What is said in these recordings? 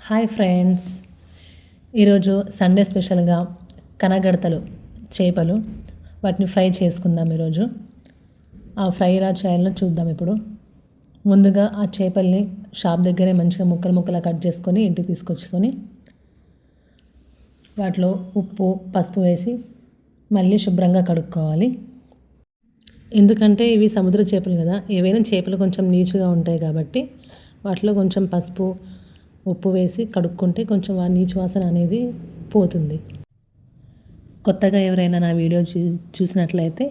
Hi friends, ఈరోజు Sunday స్పెషల్గా కనగడతలు చేపలు వాటిని ఫ్రై చేసుకుందాం. ఈరోజు ఆ ఫ్రై ఎలా చేయాలో చూద్దాం. ఇప్పుడు ముందుగా ఆ చేపల్ని షాప్ దగ్గరే మంచిగా ముక్కలు ముక్కలా కట్ చేసుకొని ఇంటికి తీసుకొచ్చుకొని వాటిలో ఉప్పు పసుపు వేసి మళ్ళీ శుభ్రంగా కడుక్కోవాలి. ఎందుకంటే ఇవి సముద్ర చేపలు కదా, ఏవైనా చేపలు కొంచెం నీచుగా ఉంటాయి కాబట్టి వాటిలో కొంచెం పసుపు ఉప్పు వేసి కడుక్కుంటే కొంచెం ఆ నీచు వాసన అనేది పోతుంది. కొత్తగా ఎవరైనా నా వీడియో చూసినట్లయితే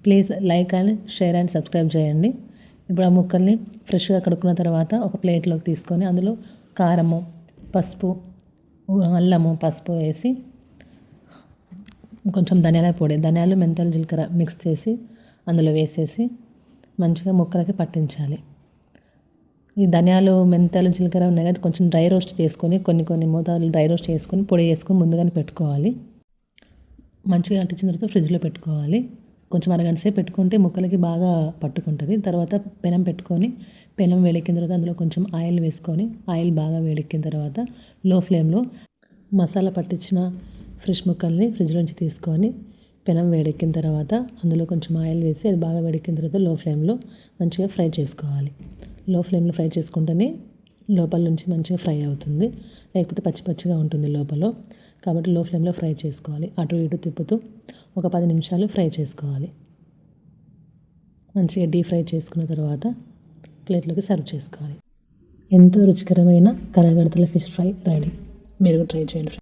please like and share and subscribe చేయండి. ఇప్పుడు ఆ ముక్కల్ని ఫ్రెష్గా కడుక్కున్న తర్వాత ఒక ప్లేట్లోకి తీసుకొని అందులో కారము పసుపు అల్లము పసుపు వేసి కొంచెం ధనియాల పొడి ధనియాలు మెంతులు జీలకర్ర మిక్స్ చేసి అందులో వేసేసి మంచిగా ముక్కలకి పట్టించాలి. ఈ ధనియాలు మెంతులు జీలకర్ర ఉన్నాయి కాబట్టి కొంచెం డ్రై రోస్ట్ చేసుకొని కొన్ని మోతాదులు డ్రై రోస్ట్ చేసుకొని పొడి చేసుకొని ముందుగానే పెట్టుకోవాలి. మంచిగా అంటించిన తర్వాత ఫ్రిడ్జ్లో పెట్టుకోవాలి. కొంచెం అరగంట సేపు పెట్టుకుంటే ముక్కలకి బాగా పట్టుకుంటుంది. తర్వాత పెనం పెట్టుకొని పెనం వేడెక్కిన తర్వాత అందులో కొంచెం ఆయిల్ వేసుకొని ఆయిల్ బాగా వేడెక్కిన తర్వాత లో ఫ్లేమ్లో మసాలా పట్టించిన ఫ్రెష్ ముక్కల్ని ఫ్రిడ్జ్లోంచి తీసుకొని పెనం వేడెక్కిన తర్వాత అందులో కొంచెం ఆయిల్ వేసి అది బాగా వేడెక్కిన తర్వాత లో ఫ్లేమ్లో మంచిగా ఫ్రై చేసుకోవాలి. లో ఫ్లేమ్లో ఫ్రై చేసుకుంటేనే లోపల నుంచి మంచిగా ఫ్రై అవుతుంది, లేకపోతే పచ్చి పచ్చిగా ఉంటుంది లోపల. కాబట్టి లో ఫ్లేమ్లో ఫ్రై చేసుకోవాలి. అటు ఇటు తిప్పుతూ ఒక 10 నిమిషాలు ఫ్రై చేసుకోవాలి. మంచిగా డీప్ ఫ్రై చేసుకున్న తర్వాత ప్లేట్లోకి సర్వ్ చేసుకోవాలి. ఎంతో రుచికరమైన కనగడతల ఫిష్ ఫ్రై రెడీ. మీరు ట్రై చేయండి.